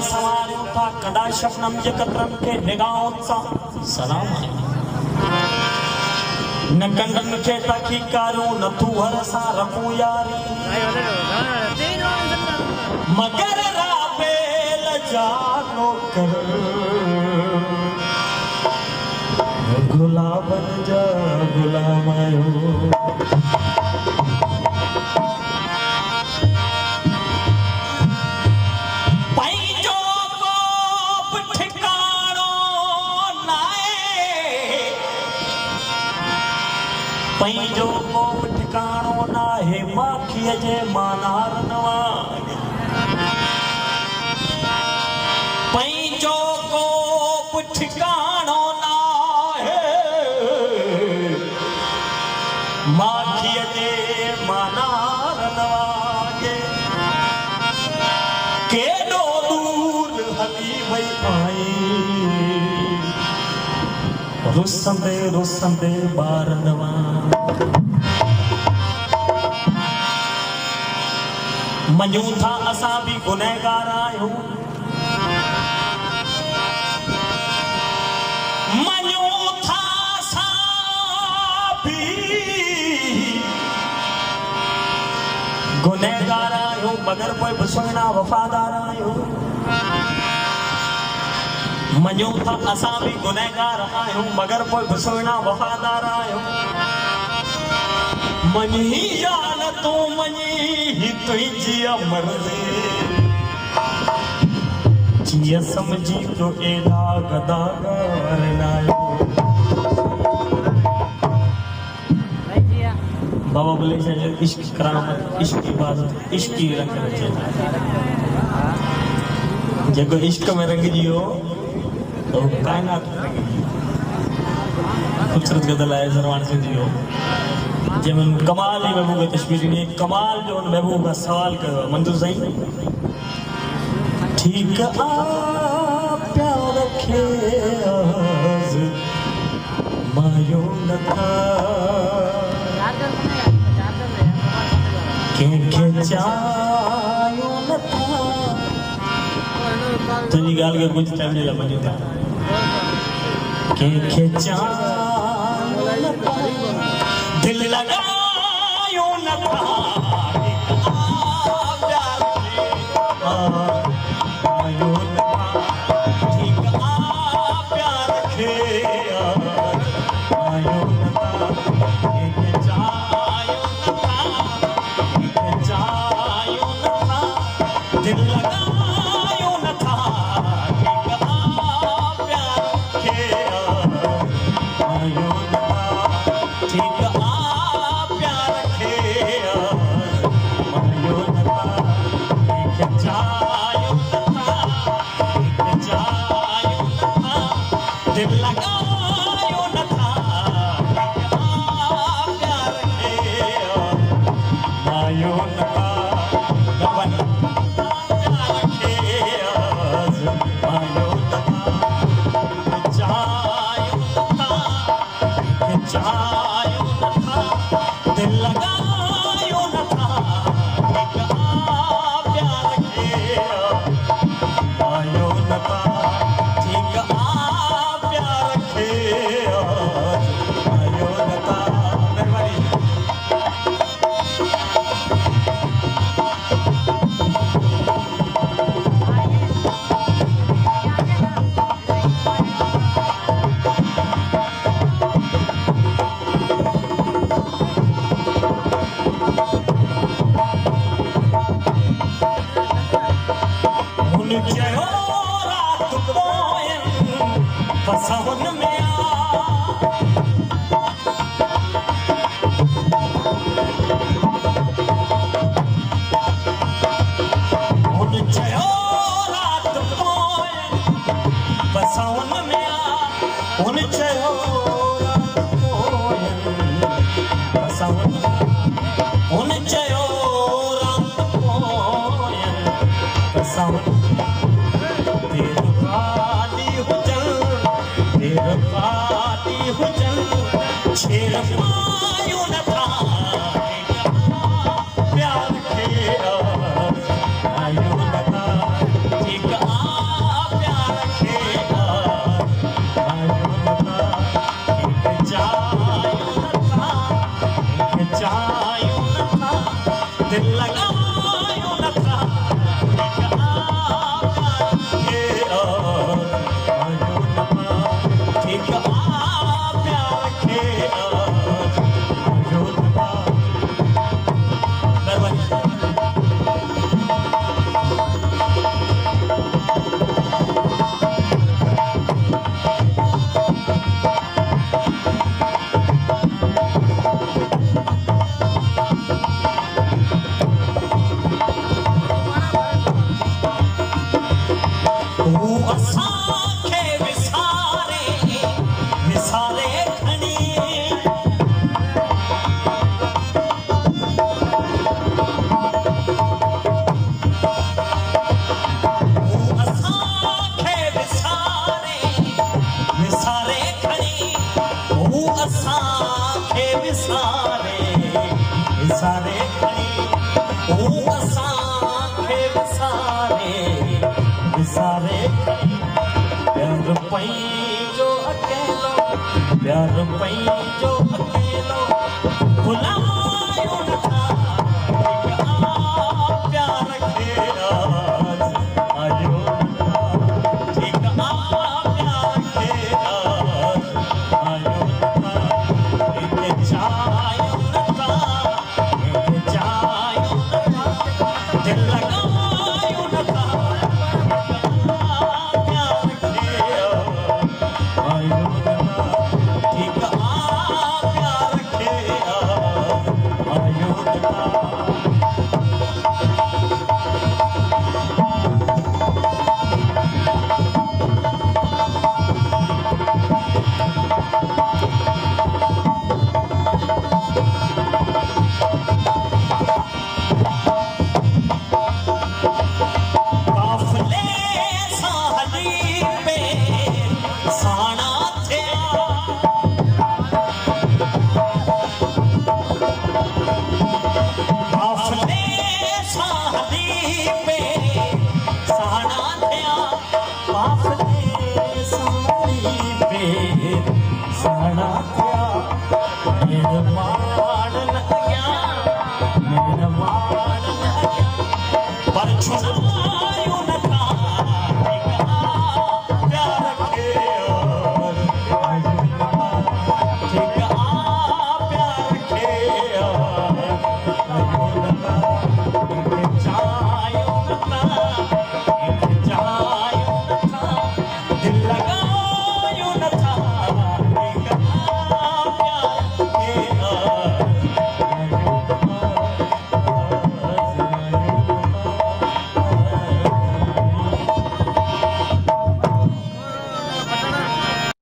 सवारियों था कदा शपनम जकत्रम के निगाहोत्सा सलाम न कंडन के तकी कारू न तू हरसा रखू यारी मगर राबेल जानो कर गुलाबन जा गुलामायो पैंजो कोप ठिकाणो ना है माखीअ जे मानार नवागे पैंजो कोप ठिकाणो ना है माखीअ जे मानार नवागे केॾो दूर हली वई आई रुसंदे रुसंदे ॿार नवा मञूं था असां भी गुनहगार आहियूं मञूं था असां भी गुनहगार आहियूं मगर पोइ बि सुहिणा वफ़ादार आहियूं मञूं था असां भी गुनहगार आहियूं मगर पोइ बि सुहिणा वफ़ादार आहियूं मनी या न तू मनी ही तुझी मर्ज़ी जिया समझी तो एड़ा गदागार नायो बाबा बोले इश्क करामत इश्क इबादत इश्क की रंग रचे जको इश्क में रंग जियो तो कायनात खूबसूरत गजल है सरवान सिंह जियो जमन कमाल ही महबूब तशबीर ने कमाल जो उन महबूब का सवाल कर मंजूर सही ठीक आ प्यार रखे आज मायो न था के चायो न था तुझी गाल के कुछ टाइम नहीं लगा था के चायो न था दिल लगायो न था आयो न था ठीक आ प्यार खे आयो न था एक जायो न था दिल लगायो न था ठीक आ प्यार खे आयो न था ठीक प्यार खे आयो न था ठीक आ दिल लगायो न था ठीक आ प्यार के आयो न था प्यार पई जो अकेलो भुलायो न था प्यार के आयो न था ठीक आ प्यार के आयो न था एक जायो न था दिल लगायो न था प्यार के आयो न था ठीक आ प्यार के आयो न था।